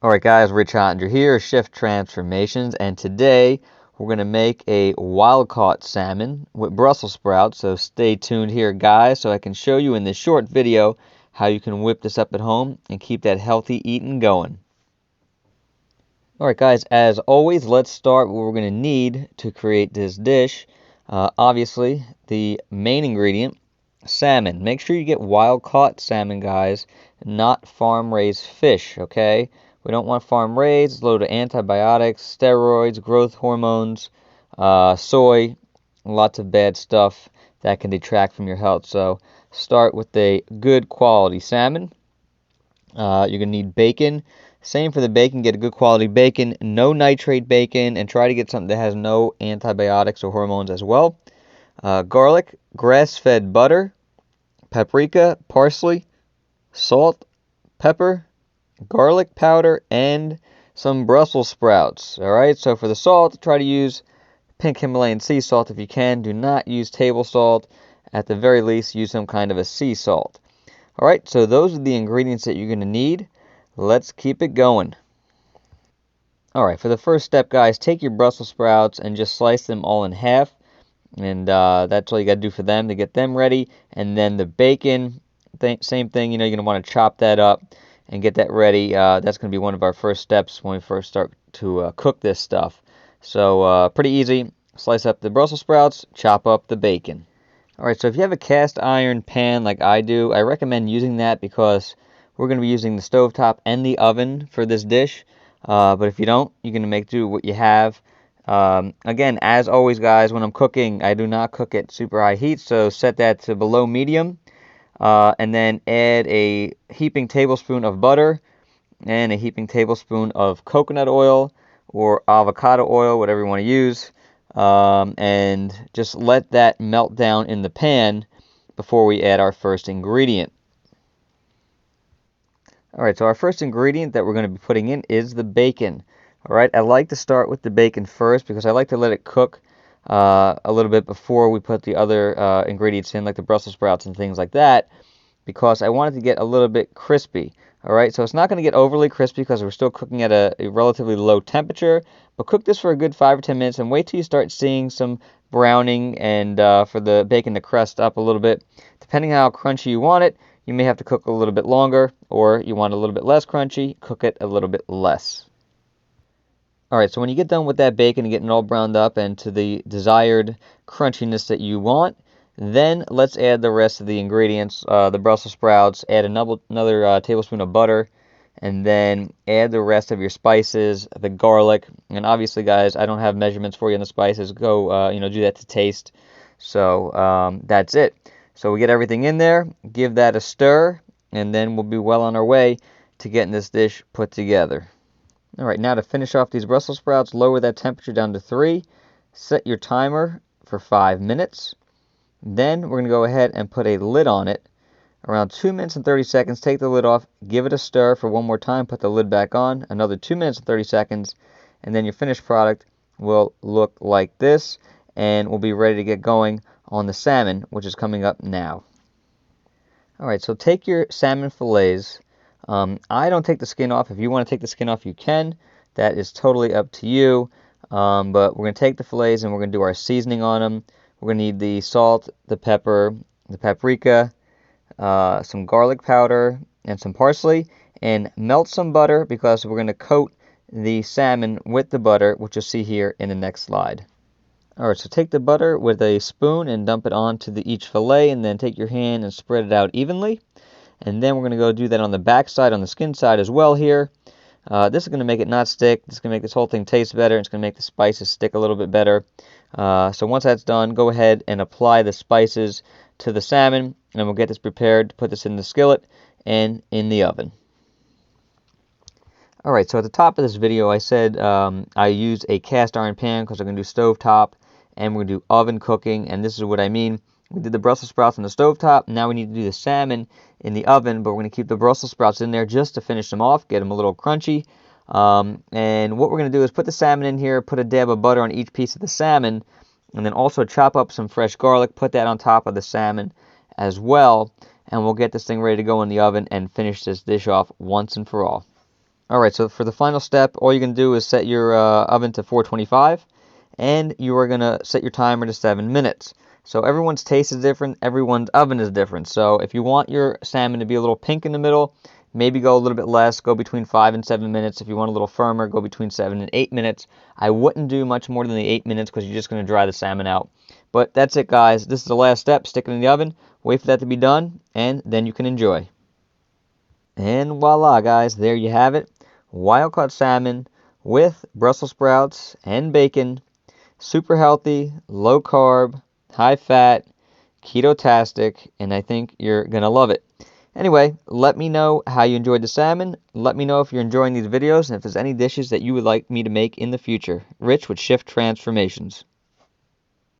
Alright guys, Rich Ottinger here, Chef Transformations, and today we're going to make a wild-caught salmon with Brussels sprouts, so stay tuned here guys so I can show you in this short video how you can whip this up at home and keep that healthy eating going. Alright guys, as always, let's start what we're going to need to create this dish. Obviously, the main ingredient, salmon. Make sure you get wild-caught salmon, guys, not farm-raised fish, okay? We don't want farm-raised. It's loaded with antibiotics, steroids, growth hormones, soy, lots of bad stuff that can detract from your health. So start with a good quality salmon. You're going to need bacon. Same for the bacon. Get a good quality bacon, no nitrate bacon, and try to get something that has no antibiotics or hormones as well. Garlic, grass-fed butter, paprika, parsley, salt, pepper, garlic powder, and some Brussels sprouts. Alright, so for the salt, try to use pink Himalayan sea salt if you can. Do not use table salt. At the very least, use some kind of a sea salt. Alright, so those are the ingredients that you're going to need. Let's keep it going. Alright, for the first step, guys, take your Brussels sprouts and just slice them all in half. And that's all you got to do for them to get them ready. And then the bacon, same thing, you're going to want to chop that up and get that ready. That's going to be one of our first steps when we first start to cook this stuff. So pretty easy. Slice up the Brussels sprouts, chop up the bacon. Alright, so if you have a cast iron pan like I do, I recommend using that because we're going to be using the stovetop and the oven for this dish. But if you don't, you're going to make do what you have. Again, as always, guys, when I'm cooking, I do not cook at super high heat, so set that to below medium. And then add a heaping tablespoon of butter and a heaping tablespoon of coconut oil or avocado oil, whatever you want to use. And just let that melt down in the pan before we add our first ingredient. Alright, so our first ingredient that we're going to be putting in is the bacon. Alright, I like to start with the bacon first because I like to let it cook a little bit before we put the other ingredients in, like the Brussels sprouts and things like that, because I want it to get a little bit crispy. Alright, so it's not going to get overly crispy because we're still cooking at a relatively low temperature, but cook this for a good 5 or 10 minutes and wait till you start seeing some browning and for the bacon to crust up a little bit. Depending on how crunchy you want it, you may have to cook a little bit longer, or you want a little bit less crunchy, cook it a little bit less. Alright, so when you get done with that bacon and getting it all browned up and to the desired crunchiness that you want, then let's add the rest of the ingredients, the Brussels sprouts, add another tablespoon of butter, and then add the rest of your spices, the garlic, and obviously, guys, I don't have measurements for you on the spices. Go, do that to taste. So that's it. So we get everything in there, give that a stir, and then we'll be well on our way to getting this dish put together. Alright, now to finish off these Brussels sprouts, lower that temperature down to 3. Set your timer for 5 minutes. Then we're going to go ahead and put a lid on it. Around 2 minutes and 30 seconds, take the lid off, give it a stir for one more time, put the lid back on, another 2 minutes and 30 seconds, and then your finished product will look like this, and we'll be ready to get going on the salmon, which is coming up now. Alright, so take your salmon fillets. I don't take the skin off. If you want to take the skin off, you can. That is totally up to you. But we're going to take the fillets and we're going to do our seasoning on them. We're going to need the salt, the pepper, the paprika, some garlic powder, and some parsley. And melt some butter because we're going to coat the salmon with the butter, which you'll see here in the next slide. Alright, so take the butter with a spoon and dump it onto each fillet, and then take your hand and spread it out evenly. And then we're going to go do that on the back side, on the skin side as well here. This is going to make it not stick. This is going to make this whole thing taste better. It's going to make the spices stick a little bit better. So once that's done, go ahead and apply the spices to the salmon, and we'll get this prepared to put this in the skillet and in the oven. Alright, so at the top of this video I said I used a cast iron pan because I'm going to do stovetop and we're going to do oven cooking, and this is what I mean. We did the Brussels sprouts on the stovetop. Now we need to do the salmon in the oven, but we're going to keep the Brussels sprouts in there just to finish them off, get them a little crunchy. And what we're going to do is put the salmon in here, put a dab of butter on each piece of the salmon, and then also chop up some fresh garlic, put that on top of the salmon as well, and we'll get this thing ready to go in the oven and finish this dish off once and for all. Alright, so for the final step, all you're going to do is set your oven to 425, and you are going to set your timer to 7 minutes. So everyone's taste is different, everyone's oven is different. So if you want your salmon to be a little pink in the middle, maybe go a little bit less, go between 5 and 7 minutes. If you want a little firmer, go between 7 and 8 minutes. I wouldn't do much more than the 8 minutes because you're just going to dry the salmon out. But that's it, guys. This is the last step. Stick it in the oven, wait for that to be done, and then you can enjoy. And voila, guys, there you have it. Wild-caught salmon with Brussels sprouts and bacon. Super healthy, low carb, high fat, KETOTASTIC, and I think you're going to love it. Anyway, let me know how you enjoyed the salmon. Let me know if you're enjoying these videos and if there's any dishes that you would like me to make in the future. Rich with Shift Transformations.